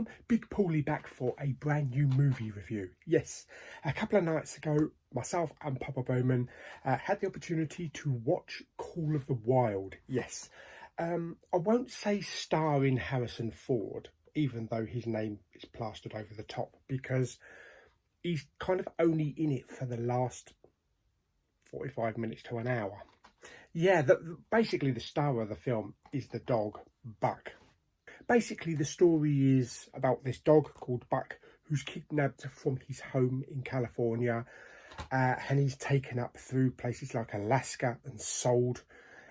everyone, Big Pauly back for a brand new movie review. Yes, a couple of nights ago, myself and Papa Bowman had the opportunity to watch Call of the Wild. Yes, I won't say starring Harrison Ford, even though his name is plastered over the top, because he's kind of only in it for the last 45 minutes to an hour. Yeah, basically the star of the film is the dog, Buck. Basically, the story is about this dog called Buck who's kidnapped from his home in California, and he's taken up through places like Alaska and sold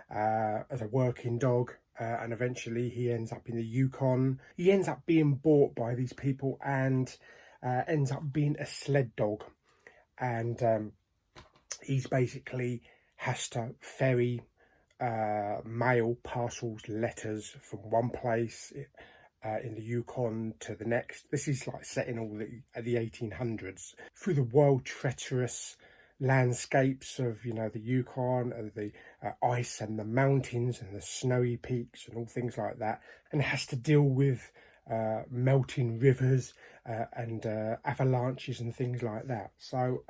as a working dog, and eventually he ends up in the Yukon. He ends up being bought by these people and ends up being a sled dog, and he's basically has to ferry mail, parcels, letters from one place in the Yukon to the next. This is like set in all the 1800s, through the wild, treacherous landscapes of, you know, the Yukon and the ice and the mountains and the snowy peaks and all things like that, and has to deal with melting rivers and avalanches and things like that. So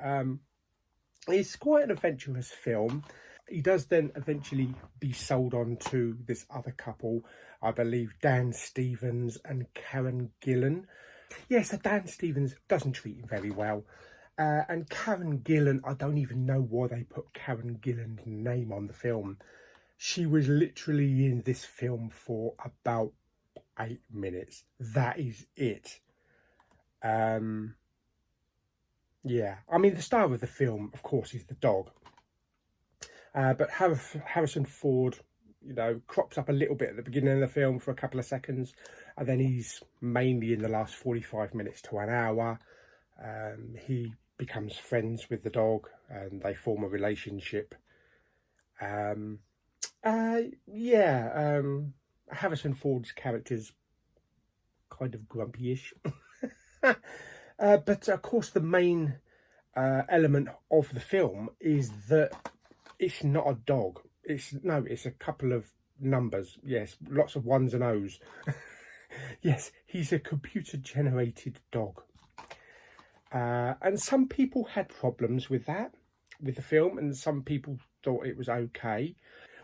it's quite an adventurous film. He does then eventually be sold on to this other couple, I believe Dan Stevens and Karen Gillan. Yes, so Dan Stevens doesn't treat him very well. And Karen Gillan, I don't even know why they put Karen Gillan's name on the film. She was literally in this film for about 8 minutes. That is it. Yeah, I mean, the star of the film, of course, is the dog. But Harrison Ford, you know, crops up a little bit at the beginning of the film for a couple of seconds, and then he's mainly in the last 45 minutes to an hour. He becomes friends with the dog, and they form a relationship. Harrison Ford's character's kind of grumpy-ish. But of course, the main element of the film is that it's not a dog. It's a couple of numbers. Yes, lots of ones and O's. Yes, he's a computer-generated dog. And some people had problems with that, with the film, and some people thought it was okay.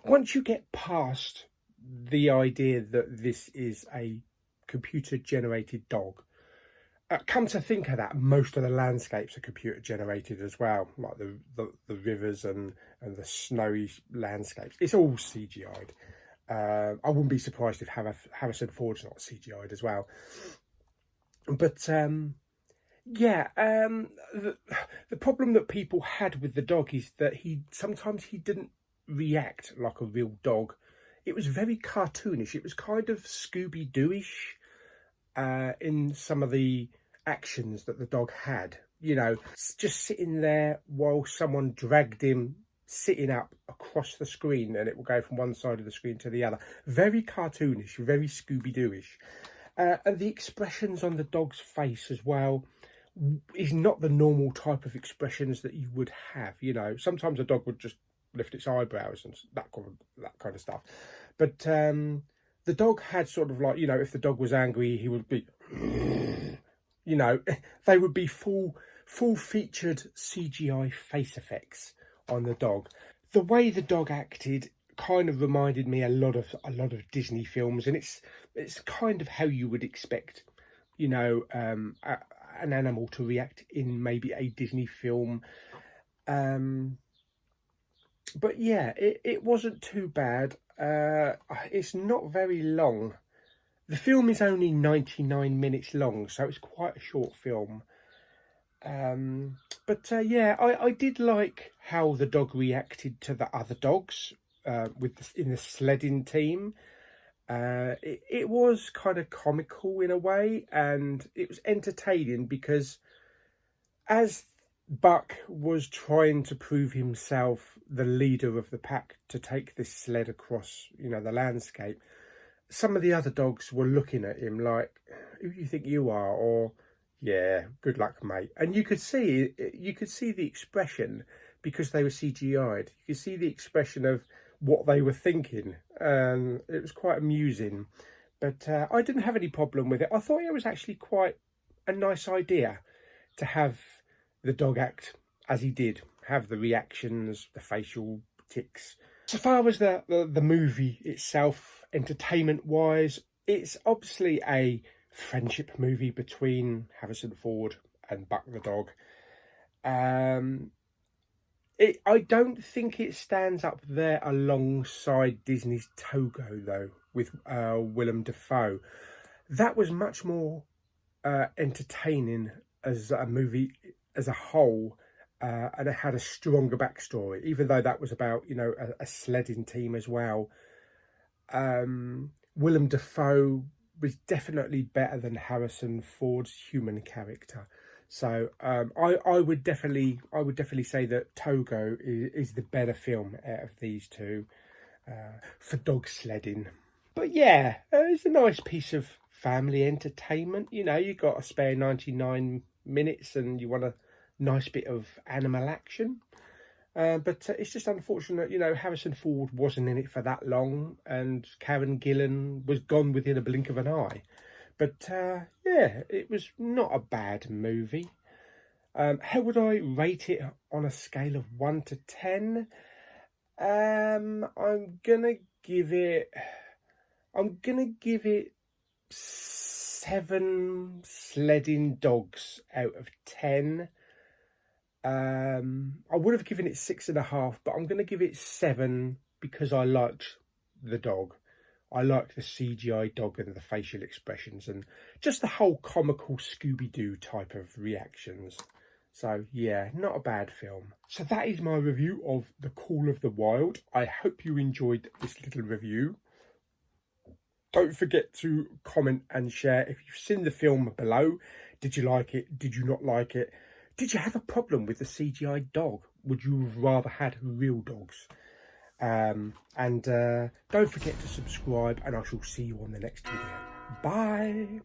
Once you get past the idea that this is a computer-generated dog, come to think of that, most of the landscapes are computer generated as well, like the rivers and the snowy landscapes. It's all CGI'd. I wouldn't be surprised if Harrison Ford's not CGI'd as well. But the problem that people had with the dog is that sometimes he didn't react like a real dog. It was very cartoonish. It was kind of Scooby-Doo-ish. In some of the actions that the dog had, you know, just sitting there while someone dragged him sitting up across the screen, and it will go from one side of the screen to the other. Very cartoonish, very Scooby-Doo-ish. And the expressions on the dog's face as well is not the normal type of expressions that you would have. You know, sometimes a dog would just lift its eyebrows and that kind of stuff. But the dog had sort of like, you know, if the dog was angry, he would be, you know, they would be full-featured CGI face effects on the dog. The way the dog acted kind of reminded me a lot of Disney films, and it's kind of how you would expect, you know, an animal to react in maybe a Disney film. But yeah, it wasn't too bad. It's not very long. The film is only 99 minutes long, so it's quite a short film. I did like how the dog reacted to the other dogs in the sledding team. It was kind of comical in a way, and it was entertaining because as Buck was trying to prove himself the leader of the pack to take this sled across, you know, the landscape, some of the other dogs were looking at him like, who do you think you are? Or, yeah, good luck, mate. And you could see the expression, because they were CGI'd. You could see the expression of what they were thinking. It was quite amusing. But I didn't have any problem with it. I thought it was actually quite a nice idea to have the dog act as he did, have the reactions, the facial tics. So far as the movie itself, entertainment-wise, it's obviously a friendship movie between Harrison Ford and Buck the dog. I don't think it stands up there alongside Disney's Togo, though, with Willem Dafoe. That was much more entertaining as a movie as a whole, and it had a stronger backstory, even though that was about, you know, a sledding team as well. Willem Dafoe was definitely better than Harrison Ford's human character. So I would definitely say that Togo is the better film out of these two for dog sledding. But yeah, it's a nice piece of family entertainment. You know, you got a spare 99 minutes and you want a nice bit of animal action. But it's just unfortunate, you know, Harrison Ford wasn't in it for that long and Karen Gillan was gone within a blink of an eye. But yeah, it was not a bad movie. How would I rate it on a scale of 1 to 10? I'm gonna give it 7 sledding dogs out of 10. I would have given it 6.5, but I'm going to give it 7 because I liked the dog. I liked the CGI dog and the facial expressions and just the whole comical Scooby-Doo type of reactions. So yeah, not a bad film. So that is my review of The Call of the Wild. I hope you enjoyed this little review. Don't forget to comment and share if you've seen the film below. Did you like it? Did you not like it? Did you have a problem with the CGI dog? Would you have rather had real dogs? And don't forget to subscribe, and I shall see you on the next video. Bye.